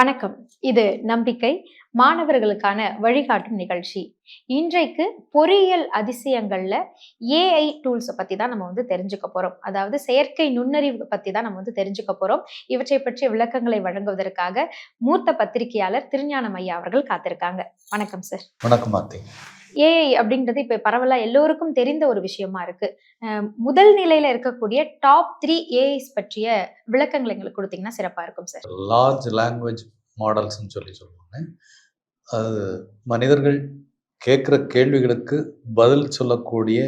வணக்கம். இது நம்பிக்கை மாணவர்களுக்கான வழிகாட்டும் நிகழ்ச்சி. இன்றைக்கு பொறியியல் அதிசயங்கள்ல ஏஐ டூல்ஸை பத்தி தான் நம்ம தெரிஞ்சுக்க போறோம். அதாவது செயற்கை நுண்ணறிவு பத்தி தான் நம்ம தெரிஞ்சுக்க போறோம். இவற்றை பற்றிய விளக்கங்களை வழங்குவதற்காக மூத்த பத்திரிகையாளர் திருஞானம் ஐயா அவர்கள் காத்திருக்காங்க. வணக்கம் சார். வணக்கம் மாத்தி. ஏஐ அப்படின்றது இப்ப பரவலா எல்லோருக்கும் தெரிந்த ஒரு விஷயமா இருக்கு. முதல் நிலையில இருக்கக்கூடிய டாப் 3 ஏஐஸ் பற்றிய விளக்கங்களை எங்களுக்கு கொடுத்தீங்கன்னா சிறப்பா இருக்கும் சார். லார்ஜ் லாங்குவேஜ் மாடல்ஸ்ன்னு சொல்லுவாங்க. அது மனிதர்கள் கேட்குற கேள்விகளுக்கு பதில் சொல்லக்கூடிய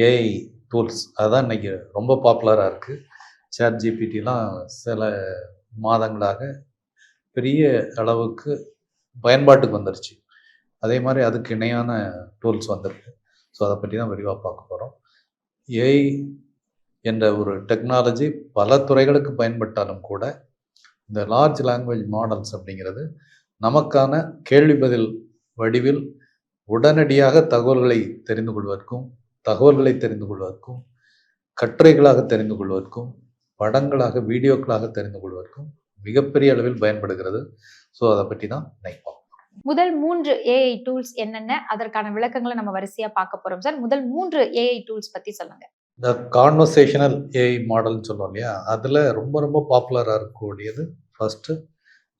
ஏஐ டூல்ஸ் அதுதான் இன்னைக்கு ரொம்ப பாப்புலராக இருக்குது. சாட் ஜிபிடிலாம் சில மாதங்களாக பெரிய அளவுக்கு பயன்பாட்டுக்கு வந்துருச்சு. அதே மாதிரி அதுக்கு இணையான டூல்ஸ் வந்திருக்கு. ஸோ அதை பற்றி தான் விரிவாக பார்க்க போகிறோம். ஏஐ என்ற ஒரு டெக்னாலஜி பல துறைகளுக்கு பயன்பட்டாலும் கூட இந்த லார்ஜ் லாங்குவேஜ் மாடல்ஸ் அப்படிங்கிறது நமக்கான கேள்வி பதில் வடிவில் உடனடியாக தகவல்களை தெரிந்து கொள்வதற்கும் கட்டுரைகளாக தெரிந்து கொள்வதற்கும் படங்களாக வீடியோக்களாக தெரிந்து கொள்வதற்கும் மிகப்பெரிய அளவில் பயன்படுகிறது. ஸோ அதை பற்றி தான் நினைப்போம். முதல் 3 ஏஐ டூல்ஸ் என்னென்ன, அதற்கான விளக்கங்களை நம்ம வரிசையா பார்க்க போறோம் சார். முதல் 3 ஏஐ டூல்ஸ் பத்தி சொல்லுங்க. இந்த கான்வர்சேஷனல் ஏஐ மாடல்னு சொல்லுவோம் இல்லையா, அதில் ரொம்ப ரொம்ப பாப்புலராக இருக்கக்கூடியது ஃபஸ்ட்டு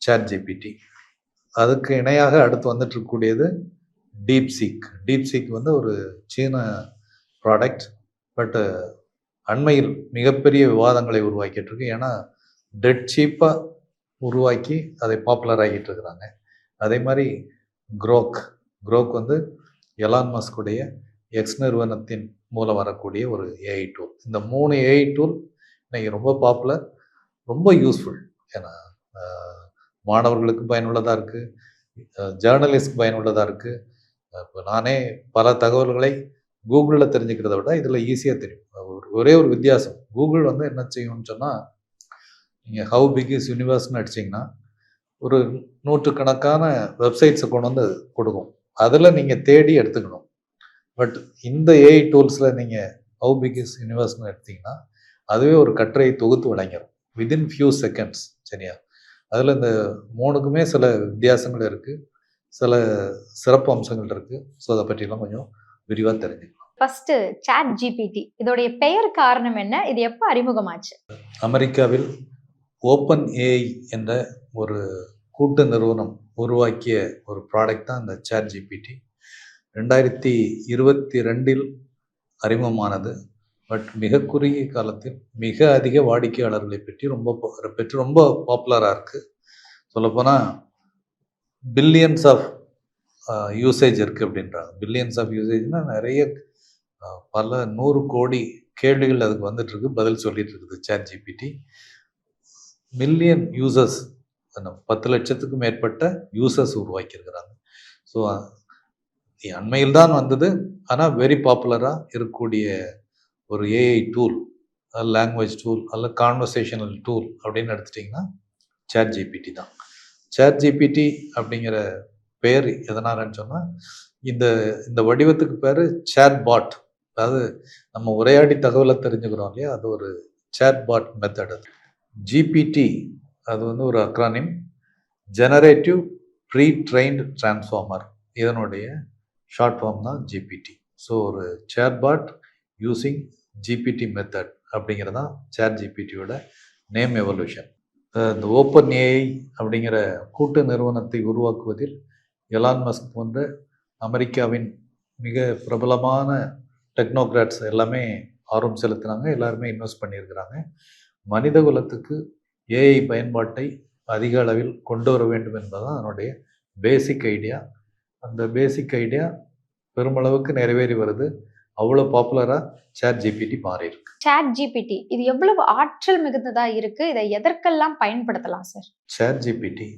சாட் ஜிபிடி. அதுக்கு இணையாக அடுத்து வந்துட்டு இருக்கக்கூடியது டீப்சீக் ஒரு சீன ப்ராடக்ட். பட்டு அண்மையில் மிகப்பெரிய விவாதங்களை உருவாக்கிட்டு இருக்கு. ஏன்னா டெட் சீப்பாக உருவாக்கி அதை பாப்புலர் ஆகிட்டு இருக்கிறாங்க. அதே மாதிரி குரோக் எலான் மஸ்குடைய எக்ஸ் நிறுவனத்தின் மூலம் வரக்கூடிய ஒரு ஏஐ டூல். இந்த 3 ஏஐ டூல் இன்னைக்கு ரொம்ப பாப்புலர், ரொம்ப யூஸ்ஃபுல். ஏன்னா மாணவர்களுக்கு பயனுள்ளதாக இருக்குது, ஜேர்னலிஸ்ட்க்கு பயனுள்ளதாக இருக்குது. இப்போ நானே பல தகவல்களை கூகுளில் தெரிஞ்சுக்கிறத விட இதில் ஈஸியாக தெரியும். ஒரே ஒரு வித்தியாசம், கூகுள் என்ன செய்யும்னு சொன்னால், நீங்கள் ஹவு பிக் இஸ் யூனிவர்ஸ்னு அடிச்சிங்கன்னா ஒரு நூற்றுக்கணக்கான வெப்சைட்ஸை கொண்டு வந்து கொடுக்கும். அதில் நீங்கள் தேடி எடுத்துக்கணும். பட் இந்த ஏஐ டூல்ஸில் நீங்கள் ஹவு பிக் இஸ் யூனிவர்ஸ்னு எடுத்தீங்கன்னா அதுவே ஒரு கட்டுரையை தொகுத்து வழங்கிடும் வித்தின் ஃபியூ செகண்ட்ஸ். சரியா? அதில் இந்த 3க்குமே சில வித்தியாசங்கள் இருக்குது, சில சிறப்பு அம்சங்கள் இருக்குது. ஸோ அதை பற்றிலாம் கொஞ்சம் விரிவாக தெரிஞ்சுக்கலாம். ஃபர்ஸ்ட் சாட் ஜிபிடி, இதோடைய பெயர் காரணம் என்ன? இது எப்போ அறிமுகமாச்சு? அமெரிக்காவில் ஓப்பன் ஏஐ என்ற ஒரு கூட்டு நிறுவனம் உருவாக்கிய ஒரு ப்ராடக்ட் தான் இந்த சாட் ஜிபிடி. 2022 அறிமுகமானது. பட் மிக குறுகிய காலத்தில் மிக அதிக வாடிக்கையாளர்களை பெற்று ரொம்ப பாப்புலராக இருக்குது. சொல்லப்போனால் பில்லியன்ஸ் ஆஃப் யூசேஜ் இருக்குது அப்படின்றாங்க. பில்லியன்ஸ் ஆஃப் யூசேஜ்னால் நிறைய பல 100 கோடி கேள்விகள் அதுக்கு வந்துட்டுருக்கு, பதில் சொல்லிட்டு இருக்குது சாட் ஜிபிடி. மில்லியன் யூசர்ஸ், 10 லட்சத்துக்கும் மேற்பட்ட யூசர்ஸ் உருவாக்கியிருக்கிறாங்க. ஸோ அண்மையில் தான் வந்தது, ஆனால் வெரி பாப்புலராக இருக்கக்கூடிய ஒரு ஏஐ டூல், லாங்குவேஜ் டூல் அல்ல கான்வர்சேஷனல் டூல் அப்படின்னு எடுத்துட்டிங்கன்னா சாட் ஜிபிடி தான். சாட் ஜிபிடி அப்படிங்கிற பேர் எதனாலன்னு சொன்னால், இந்த வடிவத்துக்கு பேர் சேட் பாட். அதாவது நம்ம உரையாடி தகவலை தெரிஞ்சுக்கிறோம் இல்லையா, அது ஒரு சேட் பாட் மெத்தட். அது ஜிபிடி அது ஒரு acronym, generative pre trained transformer. இதனுடைய ஷார்ட் ஃபார்ம் தான் ஜிபிடி. ஸோ ஒரு சேட்பாட் யூஸிங் ஜிபிடி மெத்தட் அப்படிங்கிறது தான் சாட் ஜிபிடியோட நேம் எவல்யூஷன். இந்த ஓப்பன் ஏஐ அப்படிங்கிற கூட்டு நிறுவனத்தை உருவாக்குவதில் எலான் மஸ்க் போன்ற அமெரிக்காவின் மிக பிரபலமான டெக்னோக்ராட்ஸ் எல்லாமே ஆர்வம் செலுத்தினாங்க, எல்லாருமே இன்வெஸ்ட் பண்ணியிருக்கிறாங்க. மனித குலத்துக்கு ஏஐ பயன்பாட்டை அதிக அளவில் கொண்டு வர வேண்டும் என்பதுதான் அதனுடைய பேசிக் ஐடியா. அந்த பேசிக் ஐடியா பெருமளவுக்கு நிறைவேறி வருது. அவ்வளோ பாப்புலராக சாட் ஜிபிடி மாறி இருக்கு. சாட் ஜிபிடி இது எவ்வளவு ஆற்றல் மிகுந்ததா இருக்கு? இதை எதற்கெல்லாம் பயன்படுத்தலாம் சார்? சாட் ஜிபிடி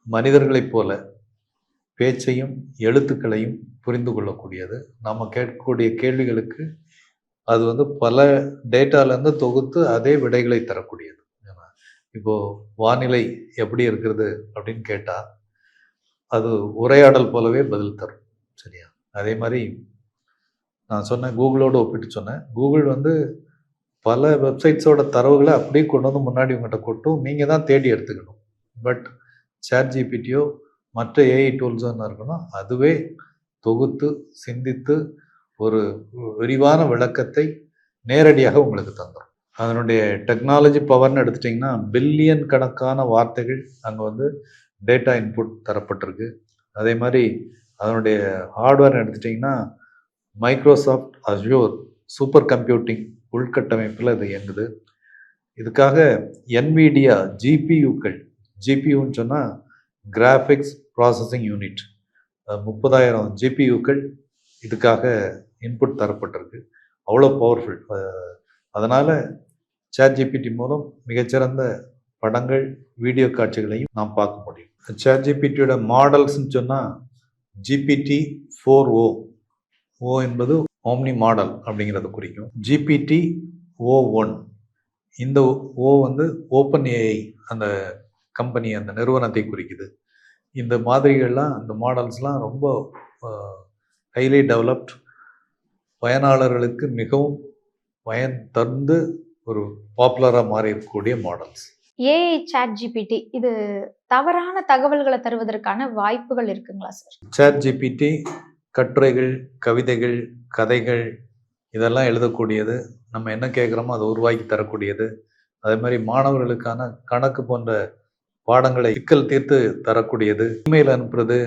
மனிதர்களைப் போல பேச்சையும் எழுத்துக்களையும் புரிந்து கொள்ளக்கூடியது. நம்ம கேட்கக்கூடிய கேள்விகளுக்கு அது பல டேட்டாலேருந்து தொகுத்து அதே விடைகளை தரக்கூடியது. இப்போது வானிலை எப்படி இருக்கிறது அப்படின்னு கேட்டால் அது உரையாடல் போலவே பதில் தரும். சரியா? அதே மாதிரி நான் சொன்னேன், கூகுளோடு ஒப்பிட்டு சொன்னேன். கூகுள் பல வெப்சைட்ஸோட தரவுகளை அப்படியே கொண்டு முன்னாடி உங்கள்கிட்ட கொட்டும், நீங்கள் தான் தேடி எடுத்துக்கணும். பட் சேட் ஜிபிடியோ மற்ற ஏஐ டூல்ஸோ என்ன இருக்குன்னா அதுவே தொகுத்து சிந்தித்து ஒரு விரிவான விளக்கத்தை நேரடியாக உங்களுக்கு தந்துடும். அதனுடைய டெக்னாலஜி பவர்னு எடுத்துட்டிங்கன்னா பில்லியன் கணக்கான வார்த்தைகள் அங்கே வந்து டேட்டா இன்புட் தரப்பட்டிருக்கு. அதே மாதிரி அதனுடைய ஹார்ட்வேர்னு எடுத்துட்டிங்கன்னா மைக்ரோசாஃப்ட் அஸ்யூர் சூப்பர் கம்ப்யூட்டிங் உள்கட்டமைப்பில் இது இயங்குது. இதுக்காக NVIDIA ஜிபியூக்கள், ஜிபியூன்னு சொன்னால் கிராஃபிக்ஸ் ப்ராசஸிங் யூனிட், 30,000 ஜிபியூக்கள் இதுக்காக இன்புட் தரப்பட்டிருக்கு. அவ்வளோ பவர்ஃபுல். அதனால் சேட் ஜிபிடி மூலம் மிகச்சிறந்த படங்கள் வீடியோ காட்சிகளையும் நாம் பார்க்க முடியும். சேட் ஜிபிடியோட மாடல்ஸ்ன்னு சொன்னால் GPT-4o, ஓ என்பது ஓம்னி மாடல் அப்படிங்கிறத குறிக்கும். GPT-o1, இந்த ஓ வந்து ஓப்பன் ஏஐ அந்த கம்பெனி அந்த நிறுவனத்தை குறிக்குது. இந்த மாதிரிகள்லாம் இந்த மாடல்ஸ்லாம் ரொம்ப ஹைலி டெவலப்ட், பயனாளர்களுக்கு மிகவும் பயன் தந்து ஒரு பாப்புலராக மாறி இருக்கக்கூடிய மாடல்ஸ். ஏஐ சாட் ஜிபிடி இது தவறான தகவல்களை தருவதற்கான வாய்ப்புகள் இருக்குங்களா சார்? சேட் ஜிபிடி கட்டுரைகள், கவிதைகள், கதைகள் இதெல்லாம் எழுதக்கூடியது. நம்ம என்ன கேட்குறோமோ அதை உருவாக்கி தரக்கூடியது. அதே மாதிரி மாணவர்களுக்கான கணக்கு போன்ற பாடங்களை சிக்கல் தீர்த்து தரக்கூடியது. இமெயில் அனுப்புறது,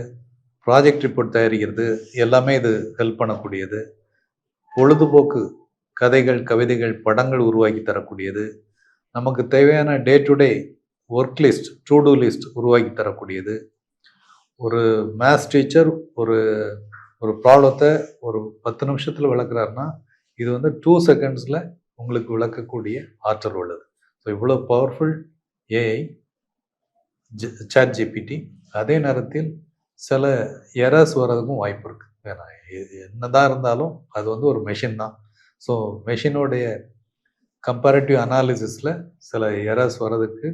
ப்ராஜெக்ட் ரிப்போர்ட் தயாரிக்கிறது எல்லாமே இது ஹெல்ப் பண்ணக்கூடியது. பொழுதுபோக்கு கதைகள், கவிதைகள், படங்கள் உருவாக்கி தரக்கூடியது. நமக்கு தேவையான day to day work list, to do list உருவாக்கி தரக்கூடியது. ஒரு மேத்ஸ் டீச்சர் ஒரு ஒரு ப்ராப்ளத்தை ஒரு 10 நிமிஷத்தில் விளக்குறாருன்னா இது வந்து 2 செகண்ட்ஸில் உங்களுக்கு விளக்கக்கூடிய ஆற்றல் உள்ளது. ஸோ இவ்வளோ பவர்ஃபுல் ஏஐ சேட் ஜிபிடி. அதே நேரத்தில் சில எரர்ஸ் வர்றதுக்கும் வாய்ப்பு இருக்குது. ஏன்னா என்னதான் இருந்தாலும் அது வந்து ஒரு மெஷின் தான். ஸோ மெஷினுடைய கம்பேரிட்டிவ் அனாலிசிஸில் சில எரர்ஸ் வர்றதுக்கு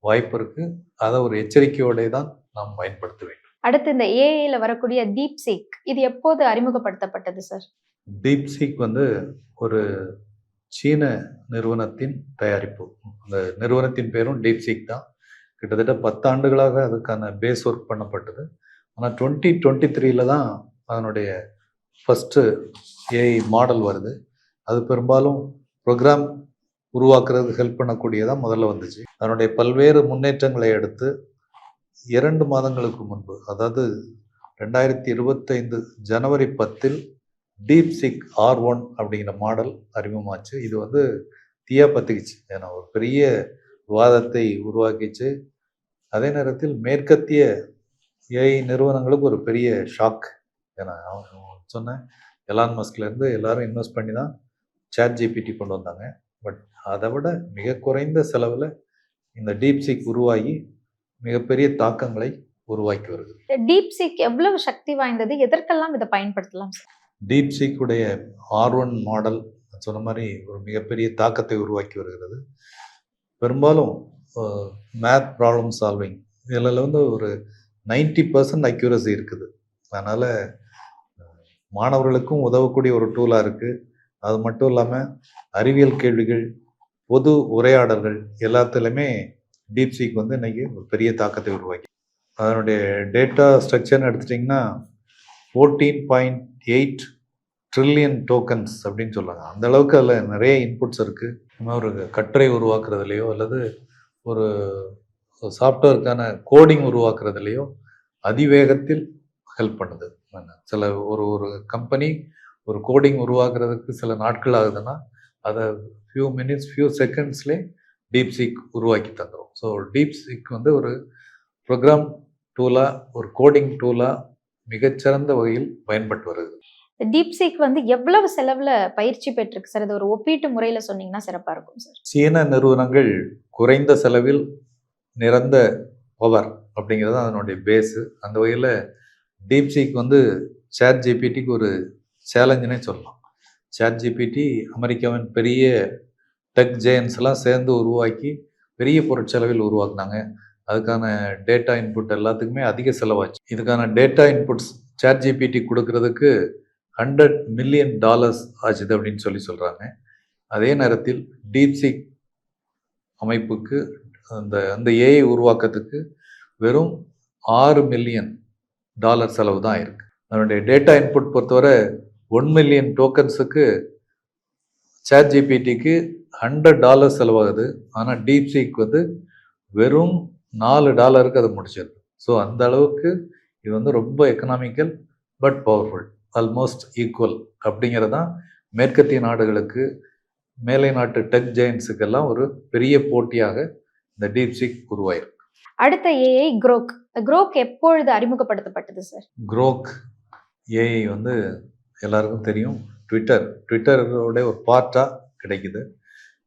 வாய்ப்பு இருக்குது. அதை ஒரு எச்சரிக்கையோடு தான் நாம் பயன்படுத்த வேண்டும். அடுத்து இந்த ஏஐல வரக்கூடிய டீப்சீக் இது எப்போது அறிமுகப்படுத்தப்பட்டது சார்? டீப்சீக் வந்து ஒரு சீன நிறுவனத்தின் தயாரிப்பு. அந்த நிறுவனத்தின் பேரும் டீப்சீக் தான். கிட்டத்தட்ட 10 ஆண்டுகளாக அதுக்கான பேஸ் ஒர்க் பண்ணப்பட்டது. ஆனால் 2023 தான் அதனுடைய ஃபஸ்ட்டு ஏஐ மாடல் வருது. அது பெரும்பாலும் ப்ரோக்ராம் உருவாக்குறது ஹெல்ப் பண்ணக்கூடியதாக முதல்ல வந்துச்சு. அதனுடைய பல்வேறு முன்னேற்றங்களை அடுத்து 2 மாதங்களுக்கு முன்பு, அதாவது 2025 ஜனவரி 10 டீப்சீக் R1 அப்படிங்கிற மாடல் அறிமுகமாச்சு. இது வந்து தீயா பற்றிக்கிச்சு. ஏன்னா ஒரு பெரிய விவாதத்தை உருவாக்கிச்சு. அதே நேரத்தில் மேற்கத்திய ஏஐ நிறுவனங்களுக்கு ஒரு பெரிய ஷாக். ஏன்னா சொன்னேன், எலான் மஸ்க்லேருந்து எல்லாரும் இன்வெஸ்ட் பண்ணி தான் சேட் ஜிபிடி கொண்டு வந்தாங்க. பட் அதை விட மிக குறைந்த செலவில் இந்த டீப்சீக் உருவாகி மிகப்பெரிய தாக்கங்களை உருவாக்கி வருது. டீப்சீக் எவ்வளவு சக்தி வாய்ந்தது? எதற்கெல்லாம் இதை பயன்படுத்தலாம் சார்? டீப்சீக்குடைய R1 மாடல் சொன்ன மாதிரி ஒரு மிகப்பெரிய தாக்கத்தை உருவாக்கி வருகிறது. பெரும்பாலும் மேத் ப்ராப்ளம் சால்விங் இதில் வந்து ஒரு 90% அக்யூரசி இருக்குது. அதனால் மாணவர்களுக்கும் உதவக்கூடிய ஒரு டூலாக இருக்குது. அது மட்டும் இல்லாமல் அறிவியல் கேள்விகள், பொது உரையாடல்கள் எல்லாத்துலேயுமே டீப்சீக் வந்து இன்றைக்கி ஒரு பெரிய தாக்கத்தை உருவாக்கி. அதனுடைய டேட்டா ஸ்ட்ரக்சர்னு எடுத்துட்டிங்கன்னா 14.8 ட்ரில்லியன் டோக்கன்ஸ் அப்படின்னு சொல்லுவாங்க. அந்த அளவுக்கு அதில் நிறைய இன்புட்ஸ் இருக்குது. ஒரு கட்டுரை உருவாக்குறதுலையோ அல்லது ஒரு சாஃப்ட்வேருக்கான கோடிங் உருவாக்குறதுலையோ அதிவேகத்தில் ஹெல்ப் பண்ணுது. சில ஒரு கம்பெனி ஒரு கோடிங் உருவாக்குறதுக்கு சில நாட்கள் ஆகுதுன்னா அதை ஃபியூ மினிட்ஸ், ஃபியூ செகண்ட்ஸ்லேயே டீப்சீக் உருவாக்கி தந்துடும். ஸோ டீப்சீக் வந்து ஒரு ப்ரோக்ராம் டூலாக, ஒரு கோடிங் டூலாக மிகச்சிறந்த வகையில் பயன்பட்டு வருது. டீப்சீக் வந்து எவ்வளவு செலவுல பயிற்சி பெற்றிருக்கு சார்? இது ஒரு ஒப்பீட்டு முறையில சொன்னீங்கன்னா சிறப்பா இருக்கும் சார். சீன நிறுவனங்கள் குறைந்த செலவில் நிறந்த பவர் அப்படிங்கிறது அதனுடைய பேஸு. அந்த வகையில் டீப்சீக் வந்து சேட் ஜிபிடிக்கு ஒரு சேலஞ்சுனே சொல்லலாம். சேட் ஜிபிடி அமெரிக்காவின் பெரிய டெக் ஜெயன்ஸ்லாம் சேர்ந்து உருவாக்கி பெரிய பொருட்செலவில் உருவாக்குனாங்க. அதுக்கான டேட்டா இன்புட் எல்லாத்துக்குமே அதிக செலவாச்சு. இதுக்கான டேட்டா இன்புட்ஸ் சேட் ஜிபிடி கொடுக்கறதுக்கு $100 மில்லியன் ஆச்சுது அப்படின்னு சொல்கிறாங்க. அதே நேரத்தில் டீப்சீக் அமைப்புக்கு அந்த ஏஐ உருவாக்கத்துக்கு வெறும் $6 மில்லியன் செலவு தான் ஆயிருக்கு. அதனுடைய டேட்டா இன்புட் பொறுத்தவரை 1 மில்லியன் டோக்கன்ஸுக்கு சேட் ஜிபிடிக்கு $100 செலவாகுது. ஆனால் டீப்சீக் வந்து வெறும் $4 அது முடிச்சிருது. ஸோ அந்த அளவுக்கு இது வந்து ரொம்ப economical but powerful, almost equal அப்படிங்கிறதான் மேற்கத்திய நாடுகளுக்கு, மேலை நாட்டு டெக் ஜெயின்ஸுக்கெல்லாம் ஒரு பெரிய போட்டியாக இந்த டீப்சீக் உருவாயிருக்கு. அடுத்த ஏஐ குரோக் எப்பொழுது அறிமுகப்படுத்தப்பட்டது சார்? குரோக் ஏஐ வந்து எல்லாருக்கும் தெரியும், ட்விட்டரோட ஒரு பார்ட்டாக கிடைக்குது.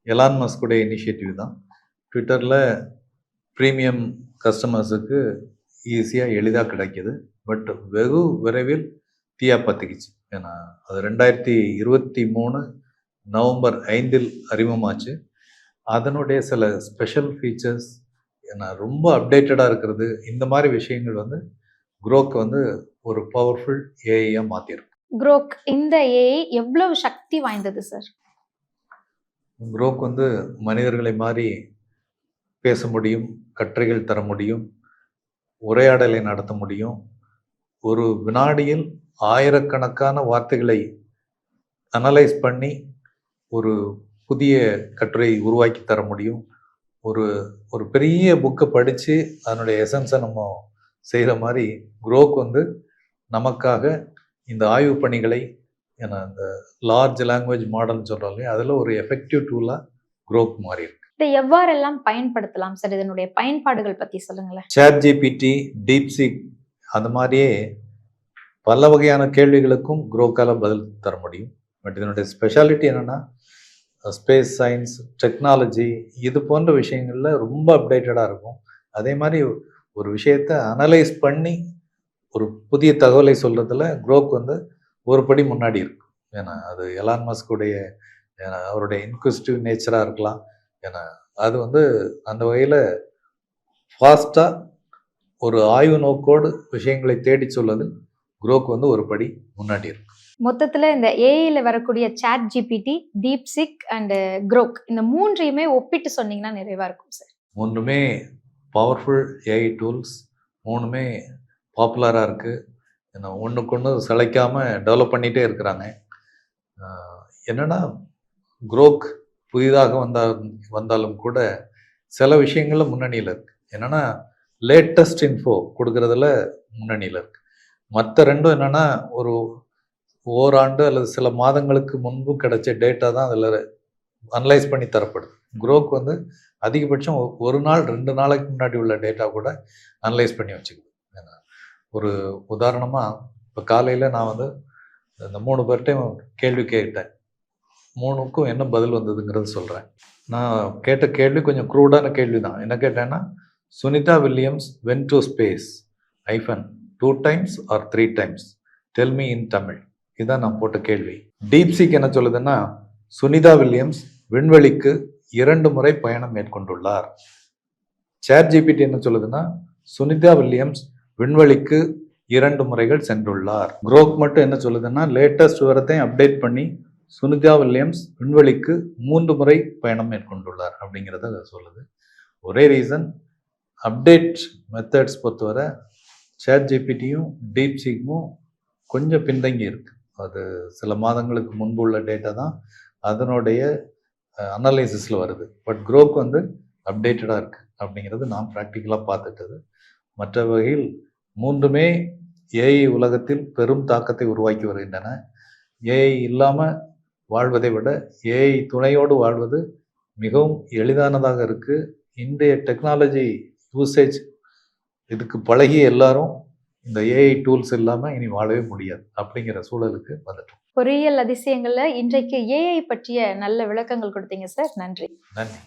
எலான் மஸ்குடைய இனிஷியேட்டிவ் தான். ட்விட்டரில் ப்ரீமியம் கஸ்டமர்ஸுக்கு ஈஸியாக எளிதாக கிடைக்கிது. பட் வெகு விரைவில் தீயா பற்றிக்கிச்சு. ஏன்னா அது 2023 நவம்பர் 5 அறிமுகமாச்சு. அதனுடைய சில ஸ்பெஷல் ஃபீச்சர்ஸ், ஏன்னா ரொம்ப அப்டேட்டடாக இருக்கிறது, இந்த மாதிரி விஷயங்கள் வந்து குரோக் வந்து ஒரு பவர்ஃபுல் ஏஐயாக மாற்றிருக்கு. குரோக் இந்த ஏஐ எவ்வளவு சக்தி வாய்ந்தது சார்? குரோக் வந்து மனிதர்களை மாதிரி பேச முடியும், கட்டுரைகள் தர முடியும், உரையாடலை நடத்த முடியும். ஒரு வினாடியில் ஆயிரக்கணக்கான வார்த்தைகளை அனலைஸ் பண்ணி ஒரு புதிய கட்டுரை உருவாக்கி தர முடியும். ஒரு பெரிய புக்கை படித்து அதனுடைய எசன்ஸை நம்ம செய்கிற மாதிரி குரோக் வந்து நமக்காக இந்த ஆய்வு பணிகளை, ஏன்னா இந்த லார்ஜ் லாங்குவேஜ் மாடல்னு சொல்கிறோம் இல்லையா, அதில் ஒரு எஃபெக்டிவ் டூலாக குரோக் மாறி இருக்கு. இதை எவ்வாறெல்லாம் பயன்படுத்தலாம் சார்? இதனுடைய பயன்பாடுகள் பற்றி சொல்லுங்களேன். சேட் ஜிபிடி, டீப்சீக் அந்த மாதிரியே பல வகையான கேள்விகளுக்கும் குரோக்கால பதில் தர முடியும். பட் இதனுடைய ஸ்பெஷாலிட்டி என்னென்னா, ஸ்பேஸ் சயின்ஸ், டெக்னாலஜி இது போன்ற விஷயங்களில் ரொம்ப அப்டேட்டடாக இருக்கும். அதே மாதிரி ஒரு விஷயத்தை அனலைஸ் பண்ணி ஒரு புதிய தகவலை சொல்கிறதுல குரோக் வந்து ஒரு படி முன்னாடி இருக்கும். ஏன்னா அது எலான் மஸ்குடைய அவருடைய இன்குவிசிட்டிவ் நேச்சராக இருக்கலாம். ஏன்னா அது வந்து அந்த வகையில் ஃபாஸ்ட்டாக ஒரு ஆய்வு நோக்கோடு விஷயங்களை தேடி சொல்வது குரோக் வந்து ஒரு படி முன்னாடி இருக்கு. மொத்தத்தில் இந்த ஏஐல வரக்கூடிய chat GPT, DeepSeek and Grok இந்த மூன்றையுமே ஒப்பிட்டு சொன்னீங்கன்னா நிறைவா இருக்கும் சார். மூணுமே பவர்ஃபுல் ஏஐ டூல்ஸ், மூணுமே பாப்புலராக இருக்குது. ஏன்னா ஒன்றுக்கு ஒன்று சிலைக்காமல் டெவலப் பண்ணிகிட்டே இருக்கிறாங்க. என்னென்னா குரோக் புதிதாக வந்தாலும் கூட சில விஷயங்களில் முன்னணியில் இருக்குது. என்னென்னா லேட்டஸ்ட் இன்ஃபோ கொடுக்கறதுல முன்னணியில் இருக்குது. மற்ற ரெண்டும் என்னென்னா ஒரு ஓராண்டு அல்லது சில மாதங்களுக்கு முன்பு கிடைச்ச டேட்டா தான் அதில் அனலைஸ் பண்ணி தரப்படுது. குரோக் வந்து அதிகபட்சம் ஒரு நாள் 2 நாளைக்கு முன்னாடி உள்ள டேட்டா கூட அனலைஸ் பண்ணி வச்சுக்குது. ஒரு உதாரணமாக இப்போ காலையில் நான் வந்து இந்த 3 பேர்ட்டையும் கேள்வி கேட்டேன். 3க்கும் என்ன பதில் வந்ததுங்கிறது சொல்கிறேன். நான் கேட்ட கேள்வி கொஞ்சம் க்ரூடான கேள்வி தான். என்ன கேட்டேன்னா, Sunita Williams went to space -2 times or 3 times, tell me in தமிழ். இதுதான் நான் போட்ட கேள்வி. டீப்சீக் என்ன சொல்லுதுன்னா, சுனிதா வில்லியம்ஸ் விண்வெளிக்கு 2 முறை பயணம் மேற்கொண்டுள்ளார். சேட் ஜிபிடி என்ன சொல்லுதுன்னா, சுனிதா வில்லியம்ஸ் விண்வெளிக்கு 2 முறைகள் சென்றுள்ளார். குரோக் மட்டும் என்ன சொல்லுதுன்னா, லேட்டஸ்ட் விவரத்தை அப்டேட் பண்ணி சுனிதா வில்லியம்ஸ் விண்வெளிக்கு 3 முறை பயணம் மேற்கொண்டுள்ளார் அப்படிங்கிறத சொல்லுது. ஒரே ரீசன், அப்டேட் மெத்தட்ஸ் பொறுத்தவரை சேட் ஜிபிடியும் டீப்சீக்கும் கொஞ்சம் பின்தங்கி இருக்கு. அது சில மாதங்களுக்கு முன்பு உள்ள டேட்டா தான் அதனுடைய அனலைசிஸில் வருது. பட் குரோக் வந்து அப்டேட்டடாக இருக்குது அப்படிங்கிறது நான் ப்ராக்டிக்கலாக பார்த்துட்டது. மற்ற வகையில் மூன்றுமே ஏஐ உலகத்தில் பெரும் தாக்கத்தை உருவாக்கி வருகின்றன. ஏஐ இல்லாமல் வாழ்வதை விட ஏஐ துணையோடு வாழ்வது மிகவும் எளிதானதாக இருக்குது. இன்றைய டெக்னாலஜி யூசேஜ் இதுக்கு பழகிய எல்லாரும் இந்த ஏஐ டூல்ஸ் இல்லாமல் இனி வாழவே முடியாது அப்படிங்கிற சூழலுக்கு வந்துட்டோம். பொறியியல் அதிசயங்கள்ல இன்றைக்கு ஏஐ பற்றிய நல்ல விளக்கங்கள் கொடுத்தீங்க சார். நன்றி. நன்றி.